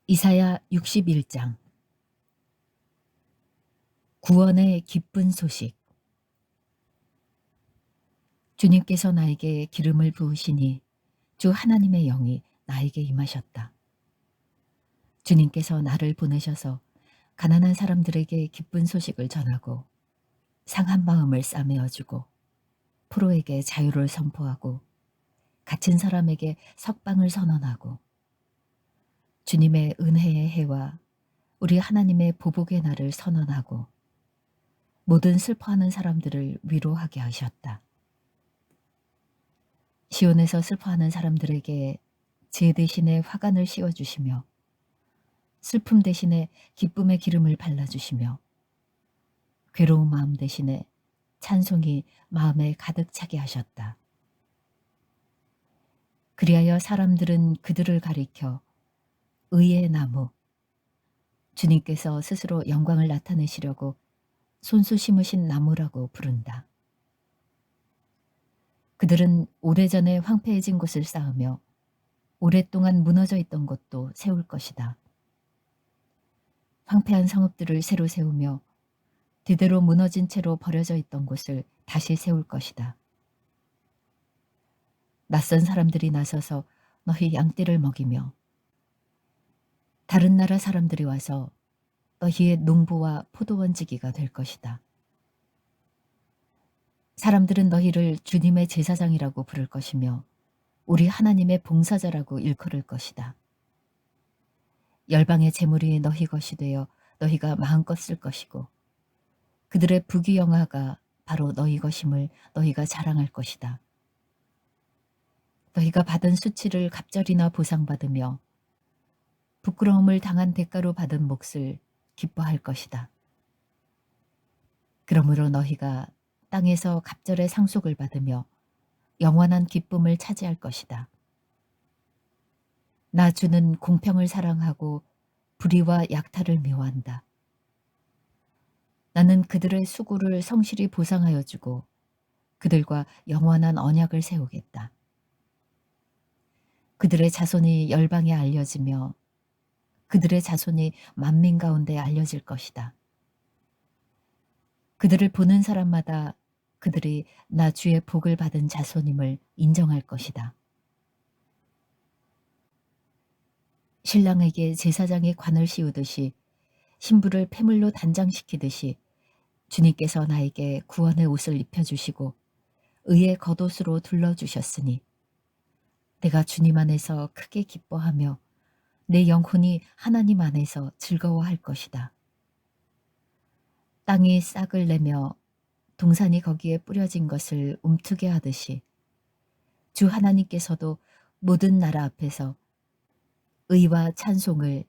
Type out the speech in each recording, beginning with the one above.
이사야 61장. 구원의 기쁜 소식. 주님께서 나에게 기름을 부으시니 주 하나님의 영이 나에게 임하셨다. 주님께서 나를 보내셔서 가난한 사람들에게 기쁜 소식을 전하고 상한 마음을 싸매어주고 포로에게 자유를 선포하고 갇힌 사람에게 석방을 선언하고 주님의 은혜의 해와 우리 하나님의 보복의 날을 선언하고 모든 슬퍼하는 사람들을 위로하게 하셨다. 시온에서 슬퍼하는 사람들에게 제 대신에 화관을 씌워주시며 슬픔 대신에 기쁨의 기름을 발라주시며 괴로운 마음 대신에 찬송이 마음에 가득 차게 하셨다. 그리하여 사람들은 그들을 가리켜 의의 나무, 주님께서 스스로 영광을 나타내시려고 손수 심으신 나무라고 부른다. 그들은 오래전에 황폐해진 곳을 쌓으며 오랫동안 무너져 있던 곳도 세울 것이다. 황폐한 성읍들을 새로 세우며 대대로 무너진 채로 버려져 있던 곳을 다시 세울 것이다. 낯선 사람들이 나서서 너희 양떼를 먹이며 다른 나라 사람들이 와서 너희의 농부와 포도원지기가 될 것이다. 사람들은 너희를 주님의 제사장이라고 부를 것이며 우리 하나님의 봉사자라고 일컬을 것이다. 열방의 재물이 너희 것이 되어 너희가 마음껏 쓸 것이고 그들의 부귀영화가 바로 너희 것임을 너희가 자랑할 것이다. 너희가 받은 수치를 갑절이나 보상받으며 부끄러움을 당한 대가로 받은 몫을 기뻐할 것이다. 그러므로 너희가 땅에서 갑절의 상속을 받으며 영원한 기쁨을 차지할 것이다. 나 주는 공평을 사랑하고 불의와 약탈을 미워한다. 나는 그들의 수고를 성실히 보상하여 주고 그들과 영원한 언약을 세우겠다. 그들의 자손이 열방에 알려지며 그들의 자손이 만민 가운데 알려질 것이다. 그들을 보는 사람마다 그들이 나 주의 복을 받은 자손임을 인정할 것이다. 신랑에게 제사장이 관을 씌우듯이 신부를 폐물로 단장시키듯이 주님께서 나에게 구원의 옷을 입혀주시고 의의 겉옷으로 둘러주셨으니 내가 주님 안에서 크게 기뻐하며 내 영혼이 하나님 안에서 즐거워할 것이다. 땅이 싹을 내며 동산이 거기에 뿌려진 것을 움트게 하듯이 주 하나님께서도 모든 나라 앞에서 의와 찬송을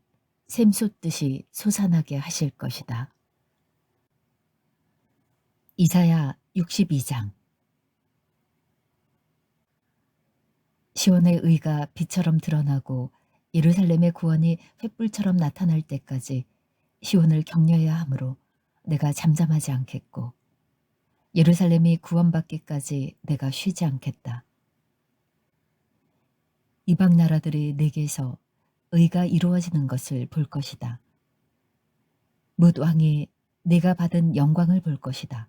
샘솟듯이 솟아나게 하실 것이다. 이사야 62장. 시온의 의가 빛처럼 드러나고 예루살렘의 구원이 횃불처럼 나타날 때까지 시온을 격려해야 하므로 내가 잠잠하지 않겠고 예루살렘이 구원받기까지 내가 쉬지 않겠다. 이방 나라들이 내게서 의가 이루어지는 것을 볼 것이다. 뭇 왕이 내가 받은 영광을 볼 것이다.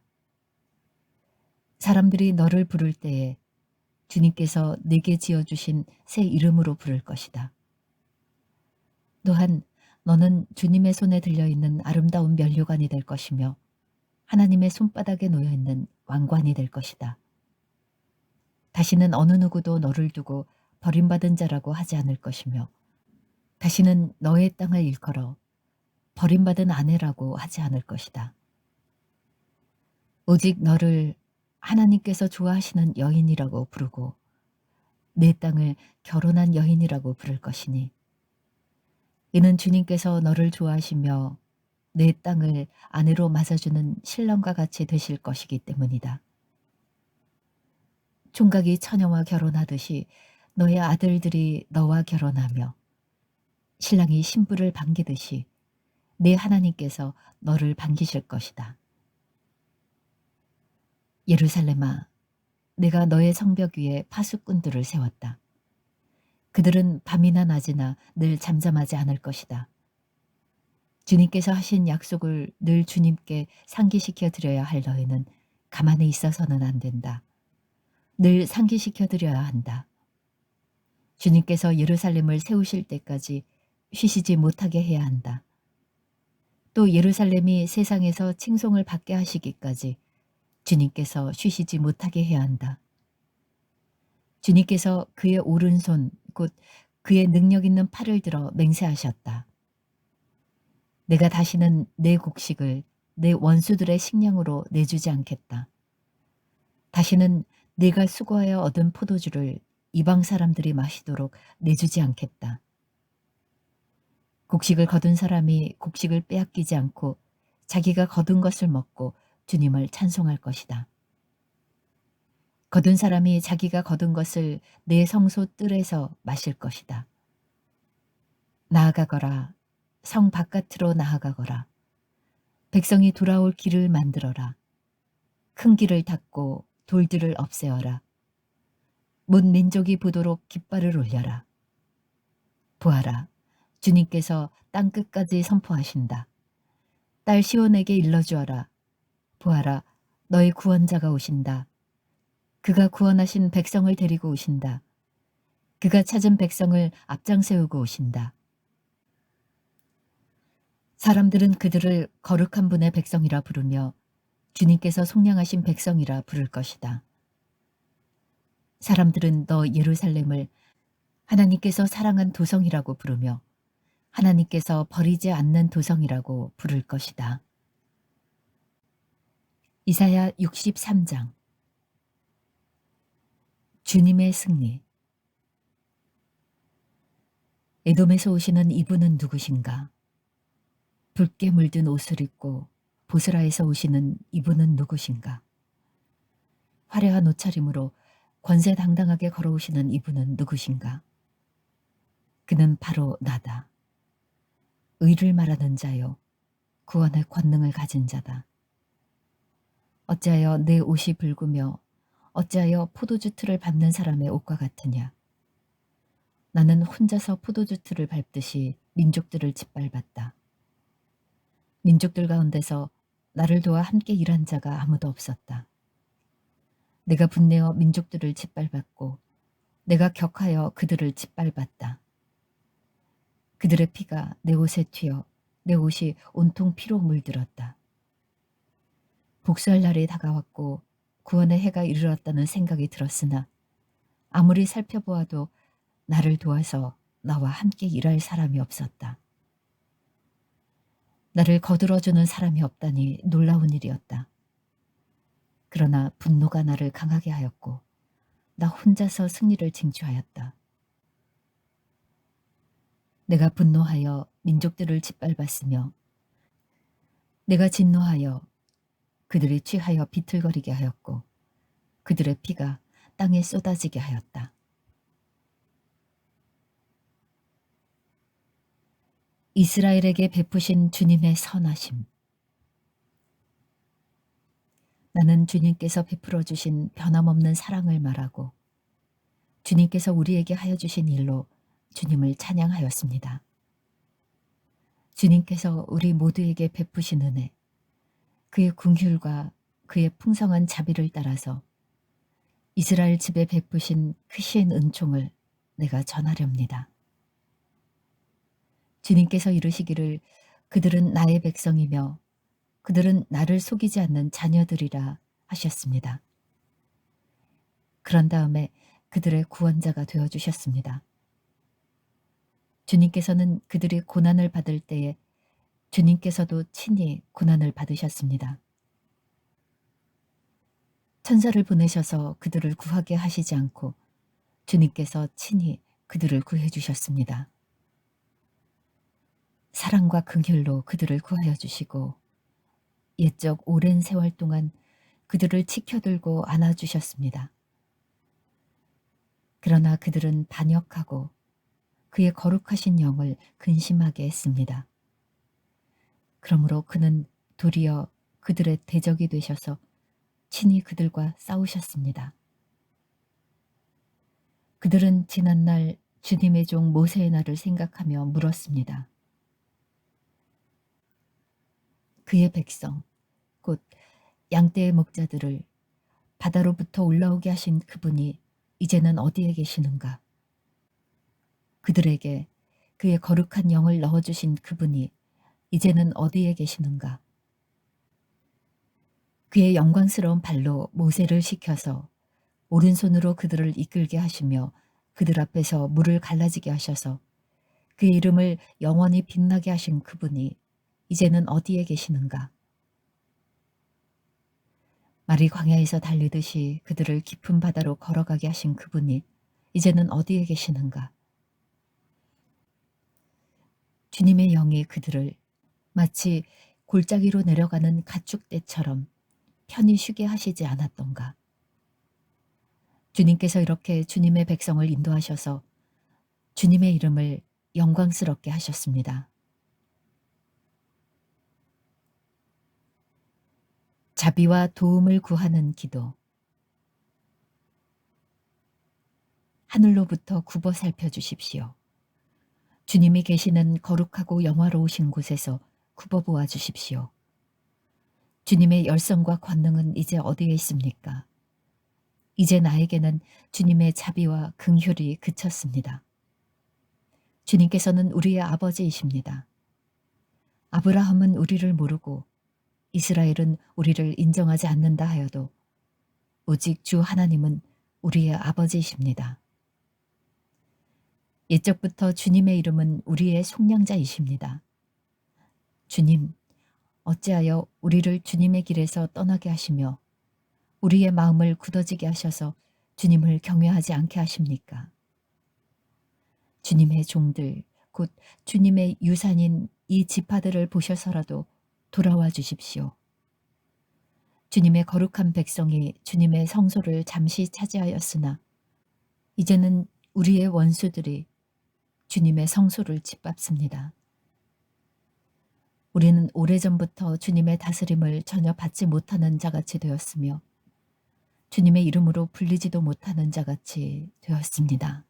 사람들이 너를 부를 때에 주님께서 내게 지어주신 새 이름으로 부를 것이다. 또한 너는 주님의 손에 들려있는 아름다운 면류관이 될 것이며 하나님의 손바닥에 놓여있는 왕관이 될 것이다. 다시는 어느 누구도 너를 두고 버림받은 자라고 하지 않을 것이며 다시는 너의 땅을 일컬어 버림받은 아내라고 하지 않을 것이다. 오직 너를 하나님께서 좋아하시는 여인이라고 부르고 내 땅을 결혼한 여인이라고 부를 것이니 이는 주님께서 너를 좋아하시며 내 땅을 아내로 맞아주는 신랑과 같이 되실 것이기 때문이다. 총각이 처녀와 결혼하듯이 너의 아들들이 너와 결혼하며 신랑이 신부를 반기듯이 내 하나님께서 너를 반기실 것이다. 예루살렘아, 내가 너의 성벽 위에 파수꾼들을 세웠다. 그들은 밤이나 낮이나 늘 잠잠하지 않을 것이다. 주님께서 하신 약속을 늘 주님께 상기시켜 드려야 할 너희는 가만히 있어서는 안 된다. 늘 상기시켜 드려야 한다. 주님께서 예루살렘을 세우실 때까지 쉬시지 못하게 해야 한다. 또 예루살렘이 세상에서 칭송을 받게 하시기까지 주님께서 쉬시지 못하게 해야 한다. 주님께서 그의 오른손 곧 그의 능력 있는 팔을 들어 맹세하셨다. 내가 다시는 내 곡식을 내 원수들의 식량으로 내주지 않겠다. 다시는 내가 수고하여 얻은 포도주를 이방 사람들이 마시도록 내주지 않겠다. 곡식을 거둔 사람이 곡식을 빼앗기지 않고 자기가 거둔 것을 먹고 주님을 찬송할 것이다. 거둔 사람이 자기가 거둔 것을 내 성소 뜰에서 마실 것이다. 나아가거라. 성 바깥으로 나아가거라. 백성이 돌아올 길을 만들어라. 큰 길을 닫고 돌들을 없애어라. 문 민족이 보도록 깃발을 올려라. 보아라. 주님께서 땅 끝까지 선포하신다. 딸 시온에게 일러주어라. 보아라. 너희 구원자가 오신다. 그가 구원하신 백성을 데리고 오신다. 그가 찾은 백성을 앞장 세우고 오신다. 사람들은 그들을 거룩한 분의 백성이라 부르며 주님께서 속량하신 백성이라 부를 것이다. 사람들은 너 예루살렘을 하나님께서 사랑한 도성이라고 부르며 하나님께서 버리지 않는 도성이라고 부를 것이다. 이사야 63장. 주님의 승리. 에돔에서 오시는 이분은 누구신가? 붉게 물든 옷을 입고 보스라에서 오시는 이분은 누구신가? 화려한 옷차림으로 권세당당하게 걸어오시는 이분은 누구신가? 그는 바로 나다. 의를 말하는 자요, 구원의 권능을 가진 자다. 어찌하여 내 옷이 붉으며 어찌하여 포도주 틀을 밟는 사람의 옷과 같으냐? 나는 혼자서 포도주 틀을 밟듯이 민족들을 짓밟았다. 민족들 가운데서 나를 도와 함께 일한 자가 아무도 없었다. 내가 분내어 민족들을 짓밟았고 내가 격하여 그들을 짓밟았다. 그들의 피가 내 옷에 튀어 내 옷이 온통 피로 물들었다. 복수할 날이 다가왔고 구원의 해가 이르렀다는 생각이 들었으나 아무리 살펴보아도 나를 도와서 나와 함께 일할 사람이 없었다. 나를 거들어주는 사람이 없다니 놀라운 일이었다. 그러나 분노가 나를 강하게 하였고 나 혼자서 승리를 쟁취하였다. 내가 분노하여 민족들을 짓밟았으며 내가 진노하여 그들이 취하여 비틀거리게 하였고 그들의 피가 땅에 쏟아지게 하였다. 이스라엘에게 베푸신 주님의 선하심. 나는 주님께서 베풀어 주신 변함없는 사랑을 말하고 주님께서 우리에게 하여 주신 일로 주님을 찬양하였습니다. 주님께서 우리 모두에게 베푸신 은혜, 그의 긍휼과 그의 풍성한 자비를 따라서 이스라엘 집에 베푸신 크신 은총을 내가 전하렵니다. 주님께서 이르시기를 그들은 나의 백성이며 그들은 나를 속이지 않는 자녀들이라 하셨습니다. 그런 다음에 그들의 구원자가 되어주셨습니다. 주님께서는 그들이 고난을 받을 때에 주님께서도 친히 고난을 받으셨습니다. 천사를 보내셔서 그들을 구하게 하시지 않고 주님께서 친히 그들을 구해주셨습니다. 사랑과 긍휼로 그들을 구하여 주시고 옛적 오랜 세월 동안 그들을 지켜들고 안아주셨습니다. 그러나 그들은 반역하고 그의 거룩하신 영을 근심하게 했습니다. 그러므로 그는 도리어 그들의 대적이 되셔서 친히 그들과 싸우셨습니다. 그들은 지난날 주님의 종 모세의 날을 생각하며 물었습니다. 그의 백성, 곧 양떼의 목자들을 바다로부터 올라오게 하신 그분이 이제는 어디에 계시는가? 그들에게 그의 거룩한 영을 넣어주신 그분이 이제는 어디에 계시는가? 그의 영광스러운 발로 모세를 시켜서 오른손으로 그들을 이끌게 하시며 그들 앞에서 물을 갈라지게 하셔서 그의 이름을 영원히 빛나게 하신 그분이 이제는 어디에 계시는가? 말이 광야에서 달리듯이 그들을 깊은 바다로 걸어가게 하신 그분이 이제는 어디에 계시는가? 주님의 영이 그들을 마치 골짜기로 내려가는 가축떼처럼 편히 쉬게 하시지 않았던가? 주님께서 이렇게 주님의 백성을 인도하셔서 주님의 이름을 영광스럽게 하셨습니다. 자비와 도움을 구하는 기도. 하늘로부터 굽어 살펴주십시오. 주님이 계시는 거룩하고 영화로우신 곳에서 굽어 보아 주십시오. 주님의 열성과 권능은 이제 어디에 있습니까? 이제 나에게는 주님의 자비와 긍휼이 그쳤습니다. 주님께서는 우리의 아버지이십니다. 아브라함은 우리를 모르고 이스라엘은 우리를 인정하지 않는다 하여도 오직 주 하나님은 우리의 아버지이십니다. 옛적부터 주님의 이름은 우리의 속량자이십니다. 주님, 어찌하여 우리를 주님의 길에서 떠나게 하시며 우리의 마음을 굳어지게 하셔서 주님을 경외하지 않게 하십니까? 주님의 종들, 곧 주님의 유산인 이 지파들을 보셔서라도 돌아와 주십시오. 주님의 거룩한 백성이 주님의 성소를 잠시 차지하였으나 이제는 우리의 원수들이 주님의 성소를 짓밟습니다. 우리는 오래전부터 주님의 다스림을 전혀 받지 못하는 자같이 되었으며 주님의 이름으로 불리지도 못하는 자같이 되었습니다.